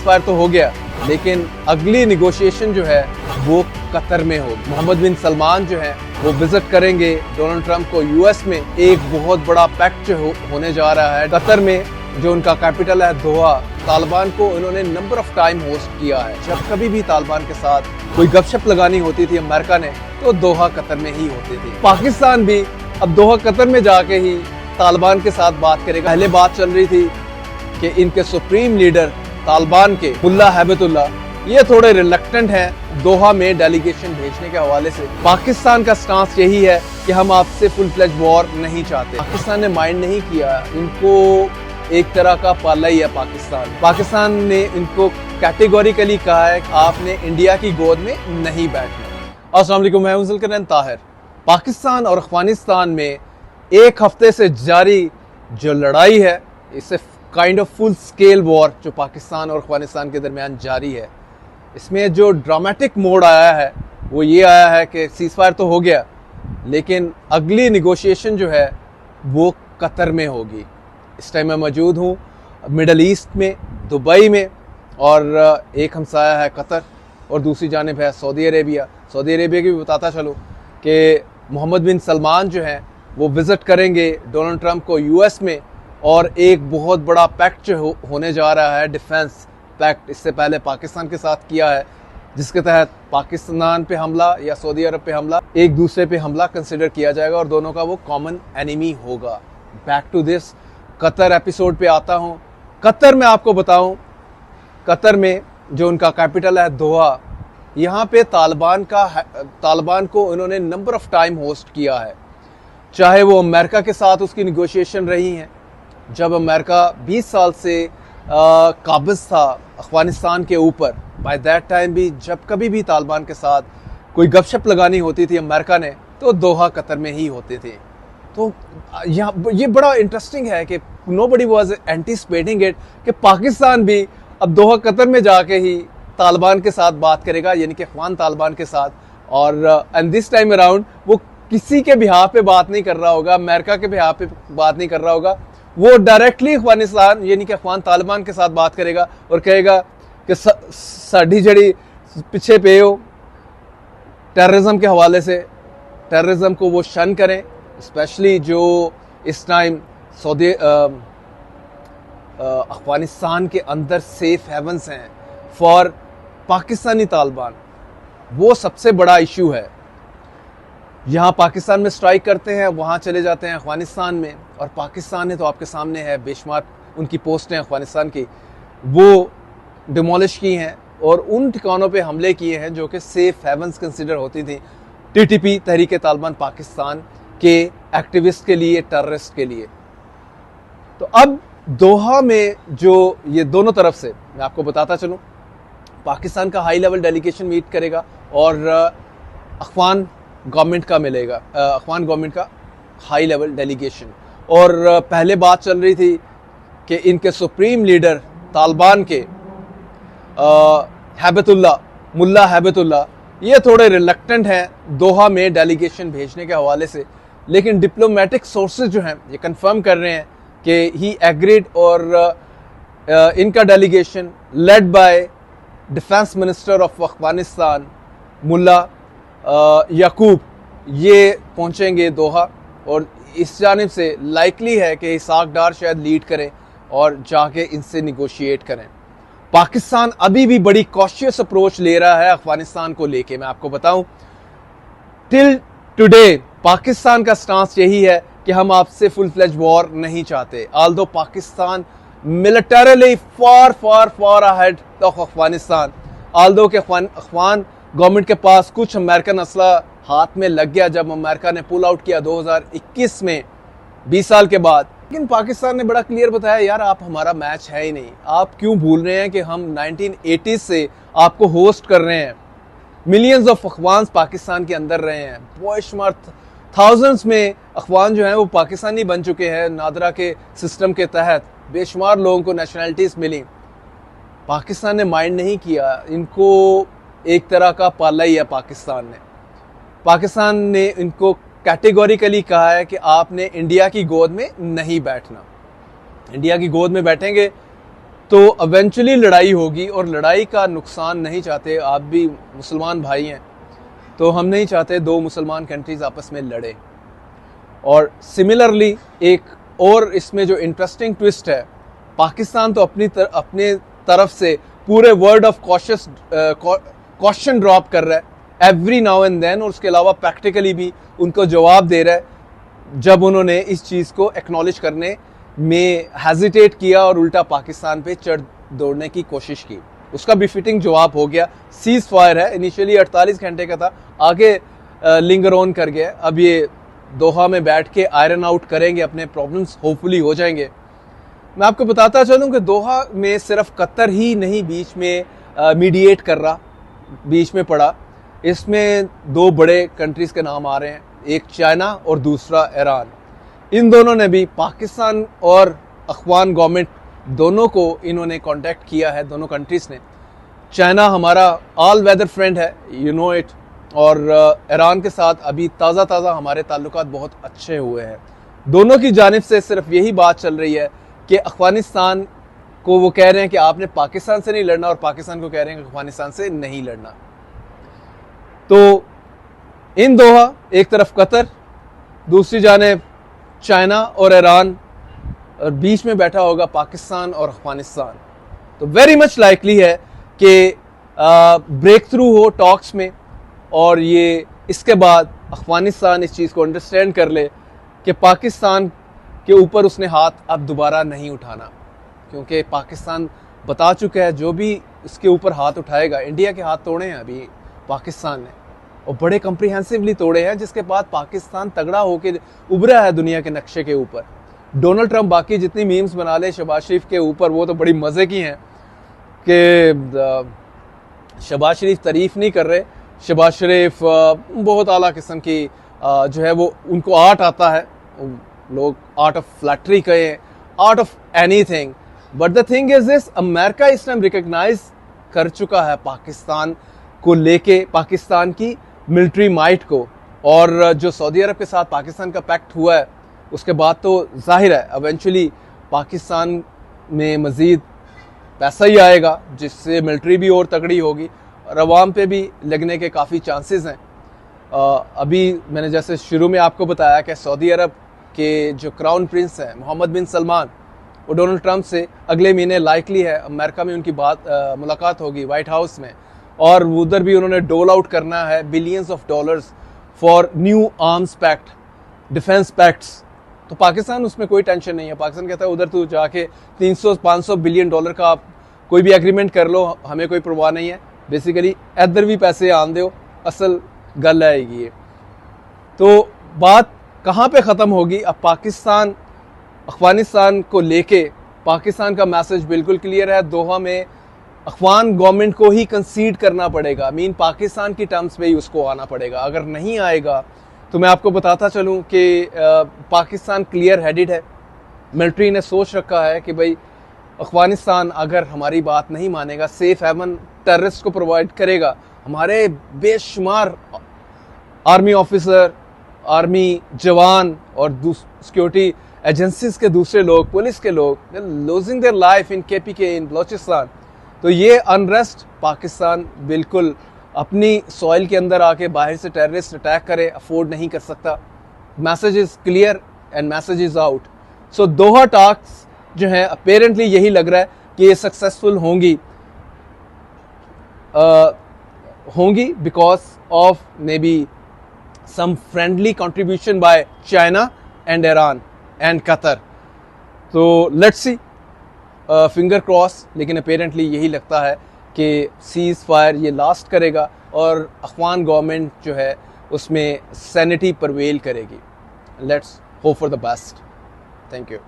Fire तो हो गया, लेकिन अगली निगोशिएशन जो है वो कतर में होगी। मोहम्मद बिन सलमान जो है वो विजिट करेंगे डोनाल्ड ट्रंप को यूएस में। एक बहुत बड़ा पैक्ट जो होने जा रहा है कतर में, जो उनका कैपिटल है दोहा। तालिबान को इन्होंने नंबर ऑफ टाइम होस्ट किया है। जब कभी भी तालिबान के साथ कोई गपशप लगानी होती थी अमेरिका ने, तो दोहा कतर में ही होती थी। पाकिस्तान भी अब दोहा कतर में जाके ही तालिबान के साथ बात करेगा। पहले बात चल रही थी कि इनके सुप्रीम लीडर तालिबान के मुल्ला हैबतुल्लाह ये थोड़े रिलक्टेंट हैं दोहा में डेलीगेशन भेजने के हवाले से। पाकिस्तान का स्टांस यही है कि हम आपसे फुल फ्लेज वॉर नहीं चाहते। पाकिस्तान ने माइंड नहीं किया, इनको एक तरह का पाला ही है पाकिस्तान ने इनको कैटेगोरिकली कहा है कि आपने इंडिया की गोद में नहीं बैठना। अस्सलाम वालेकुम, मैं हूं जुल्करनैन ताहिर। पाकिस्तान और अफगानिस्तान में एक हफ्ते से जारी जो लड़ाई है, इसे kind of full scale war जो पाकिस्तान और अफगानिस्तान के दरमियान जारी है, इसमें जो ड्रामेटिक मोड आया है वो ये आया है कि सीज फायर तो हो गया, लेकिन अगली निगोशिएशन जो है वो कतर में होगी। इस टाइम मैं मौजूद हूँ मिडल ईस्ट में, दुबई में, और एक हमसाया है कतर और दूसरी जानिब है सऊदी अरेबिया। सऊदी अरेबिया की भी बताता चलूँ कि मोहम्मद बिन सलमान जो हैं वो विज़िट करेंगे डोनाल्ड ट्रंप को यूएस में, और एक बहुत बड़ा पैक्ट जो होने जा रहा है, डिफेंस पैक्ट, इससे पहले पाकिस्तान के साथ किया है, जिसके तहत पाकिस्तान पे हमला या सऊदी अरब पे हमला एक दूसरे पे हमला कंसिडर किया जाएगा और दोनों का वो कॉमन एनिमी होगा। Back to this Qatar episode पे आता हूँ। कतर में आपको बताऊँ, कतर में जो उनका कैपिटल है दोहा, यहाँ पे तालिबान को इन्होंने नंबर ऑफ टाइम होस्ट किया है। चाहे वो अमेरिका के साथ उसकी निगोशिएशन रही हैं, जब अमेरिका 20 साल से काबिज था अफगानिस्तान के ऊपर, बाय दैट टाइम भी जब कभी भी तालिबान के साथ कोई गपशप लगानी होती थी अमेरिका ने, तो दोहा कतर में ही होते थे। तो यहाँ ये बड़ा इंटरेस्टिंग है कि नोबडी वाज एंटीसिपेटिंग इट कि पाकिस्तान भी अब दोहा कतर में जाके ही तालिबान के साथ बात करेगा, यानी कि अफगान तालिबान के साथ। और एंड दिस टाइम अराउंड वो किसी के बिहाफ पे बात नहीं कर रहा होगा, अमेरिका के बिहाफ पे बात नहीं कर रहा होगा, वो डायरेक्टली अफगानिस्तान यानी कि अफगान तालिबान के साथ बात करेगा और कहेगा कि साड़ी जड़ी पीछे पे हो टेररिज्म के हवाले से, टेररिज्म को वो शन करें, स्पेशली जो इस टाइम सऊदी अफगानिस्तान के अंदर सेफ हेवंस हैं फॉर पाकिस्तानी तालिबान। वो सबसे बड़ा इशू है। यहाँ पाकिस्तान में स्ट्राइक करते हैं, वहाँ चले जाते हैं अफगानिस्तान में, और पाकिस्तान ने तो आपके सामने है बेशुमार उनकी पोस्टें अफगानिस्तान की वो डिमोलिश की हैं और उन ठिकानों पे हमले किए हैं जो कि सेफ हेवंस कंसिडर होती थी टीटीपी तहरीक तालिबान पाकिस्तान के एक्टिविस्ट के लिए, टेररिस्ट के लिए। तो अब दोहा में जो ये दोनों तरफ से, मैं आपको बताता चलूँ, पाकिस्तान का हाई लेवल डेलीगेशन मीट करेगा और अफगान गवर्नमेंट का मिलेगा, अफगान गवर्नमेंट का हाई लेवल डेलीगेशन। और पहले बात चल रही थी कि इनके सुप्रीम लीडर तालिबान के मुल्ला हैबतुल्लाह ये थोड़े रिलक्टेंट हैं दोहा में डेलीगेशन भेजने के हवाले से, लेकिन डिप्लोमेटिक सोर्सेज जो हैं ये कंफर्म कर रहे हैं कि ही एग्रीड, और इनका delegation led by defence minister of Afghanistan Mullah Yaqoob ये पहुंचेंगे दोहा, और इस जानिब से लाइकली है कि इसाक डार शायद लीड करें और जाके इनसे निगोशिएट करें। पाकिस्तान अभी भी बड़ी कॉशियस अप्रोच ले रहा है अफगानिस्तान को लेके। मैं आपको बताऊं, टिल टुडे पाकिस्तान का स्टांस यही है कि हम आपसे फुल फ्लेज वॉर नहीं चाहते। Aldous Pakistan militarily far far far ahead of Afghanistan, Aldous के अफगान गवर्नमेंट के पास कुछ अमेरिकन असला हाथ में लग गया जब अमेरिका ने पुल आउट किया 2021 में, 20 साल के बाद। लेकिन पाकिस्तान ने बड़ा क्लियर बताया, यार आप हमारा मैच है ही नहीं, आप क्यों भूल रहे हैं कि हम 1980 से आपको होस्ट कर रहे हैं। मिलियंस ऑफ अफगान पाकिस्तान के अंदर रहे हैं, बेशुमार थाउजेंड्स में अफगान जो हैं वो पाकिस्तानी बन चुके हैं। नादरा के सिस्टम के तहत बेशुमार लोगों को नेशनलिटीज़ मिली। पाकिस्तान ने माइंड नहीं किया, इनको एक तरह का पाला ही है पाकिस्तान ने इनको कैटेगोरिकली कहा है कि आपने इंडिया की गोद में नहीं बैठना। इंडिया की गोद में बैठेंगे तो इवेंचुअली लड़ाई होगी, और लड़ाई का नुकसान नहीं चाहते। आप भी मुसलमान भाई हैं, तो हम नहीं चाहते दो मुसलमान कंट्रीज़ आपस में लड़े। और सिमिलरली एक और इसमें जो इंटरेस्टिंग ट्विस्ट है, पाकिस्तान तो अपने तरफ से पूरे वर्ड ऑफ कॉशन ड्रॉप कर रहा है एवरी नाउ एंड देन, और उसके अलावा प्रैक्टिकली भी उनको जवाब दे रहा है जब उन्होंने इस चीज़ को एक्नॉलेज करने में हेजिटेट किया और उल्टा पाकिस्तान पे चढ़ दौड़ने की कोशिश की। उसका भी फिटिंग जवाब हो गया। सीज फायर है, इनिशियली 48 घंटे का था, आगे लिंगर ऑन कर गया। अब ये दोहा में बैठ के आयरन आउट करेंगे, अपने प्रॉब्लम्स होपफुली हो जाएंगे। मैं आपको बताता चलूं कि दोहा में सिर्फ कतर ही नहीं बीच में मीडिएट कर रहा, बीच में पड़ा। इसमें दो बड़े कंट्रीज़ के नाम आ रहे हैं, एक चाइना और दूसरा ईरान। इन दोनों ने भी पाकिस्तान और अफगान गवर्नमेंट दोनों को इन्होंने कांटेक्ट किया है, दोनों कंट्रीज़ ने। चाइना हमारा ऑल वेदर फ्रेंड है, यू नो इट, और ईरान के साथ अभी ताज़ा हमारे ताल्लुकात बहुत अच्छे हुए हैं। दोनों की जानिब से सिर्फ यही बात चल रही है कि अफगानिस्तान को वो कह रहे हैं कि आपने पाकिस्तान से नहीं लड़ना, और पाकिस्तान को कह रहे हैं कि अफगानिस्तान से नहीं लड़ना। तो इन दोहा, एक तरफ कतर, दूसरी जानिब चाइना और ईरान, और बीच में बैठा होगा पाकिस्तान और अफगानिस्तान। तो वेरी मच लाइकली है कि ब्रेक थ्रू हो टॉक्स में, और ये इसके बाद अफगानिस्तान इस चीज़ को अंडरस्टैंड कर ले कि पाकिस्तान के ऊपर उसने हाथ अब दोबारा नहीं उठाना, क्योंकि पाकिस्तान बता चुका है जो भी इसके ऊपर हाथ उठाएगा। इंडिया के हाथ तोड़े हैं अभी पाकिस्तान ने, और बड़े कम्प्रिहेंसिवली तोड़े हैं, जिसके बाद पाकिस्तान तगड़ा होकर उभरा है दुनिया के नक्शे के ऊपर। डोनाल्ड ट्रंप बाकी जितनी मीम्स बना ले शहबाज शरीफ के ऊपर, वो तो बड़ी मज़े की हैं कि शहबाज शरीफ तारीफ़ नहीं कर रहे। शहबाज शरीफ बहुत आला किस्म की जो है वो उनको आर्ट आता है, लोग आर्ट ऑफ फ्लैटरी कहें, art of anything. But the thing is this, America इस टाइम रिकग्नाइज कर चुका है पाकिस्तान को लेके, पाकिस्तान की मिलिट्री माइट को। और जो सऊदी अरब के साथ पाकिस्तान का पैक्ट हुआ है, उसके बाद तो जाहिर है इवेंचुअली पाकिस्तान में मज़ीद पैसा ही आएगा, जिससे मिलिट्री भी और तगड़ी होगी, और अवाम पे भी लगने के काफ़ी चांसेस हैं। अभी मैंने जैसे शुरू में आपको बताया कि सऊदी अरब के जो क्राउन प्रिंस हैं मोहम्मद बिन सलमान, वो डोनाल्ड ट्रंप से अगले महीने लाइकली है अमेरिका में उनकी मुलाकात होगी वाइट हाउस में, और उधर भी उन्होंने डोल आउट करना है billions of dollars for new arms pact, defence pacts. तो पाकिस्तान उसमें कोई टेंशन नहीं है। पाकिस्तान कहता है उधर तू जाके 300-500 बिलियन डॉलर का आप कोई भी एग्रीमेंट कर लो, हमें कोई परवाह नहीं है। बेसिकली इधर भी पैसे आन दो, असल गल आएगी ये। तो बात कहाँ पे ख़त्म होगी? अब पाकिस्तान अफगानिस्तान को लेके पाकिस्तान का मैसेज बिल्कुल क्लियर है। दोहा में अफगान गवर्नमेंट को ही कंसीड करना पड़ेगा, मीन पाकिस्तान की टर्म्स पे ही उसको आना पड़ेगा। अगर नहीं आएगा तो मैं आपको बताता चलूँ कि पाकिस्तान क्लियर हेडेड है। मिलिट्री ने सोच रखा है कि भाई अफगानिस्तान अगर हमारी बात नहीं मानेगा, सेफ हेवन टेररिस्ट को प्रोवाइड करेगा, हमारे बेशुमार आर्मी ऑफिसर, आर्मी जवान और सिक्योरिटी एजेंसीज के दूसरे लोग, पुलिस के लोग, losing their life in KPK in Balochistan. तो ये अनरेस्ट पाकिस्तान बिल्कुल अपनी सॉइल के अंदर आके बाहर से टेररिस्ट अटैक करे, अफोर्ड नहीं कर सकता। Message is clear and message is out. So Doha talks जो है अपेरेंटली यही लग रहा है कि ये सक्सेसफुल होंगी because of may be some friendly contribution by China and Iran and Qatar. तो लेट्स सी, फिंगर क्रॉस। लेकिन अपेरेंटली यही लगता है कि सीज फायर ये लास्ट करेगा और अफगान गवर्नमेंट जो है उसमें सैनिटी परवेल करेगी। Let's hope for the best. Thank you.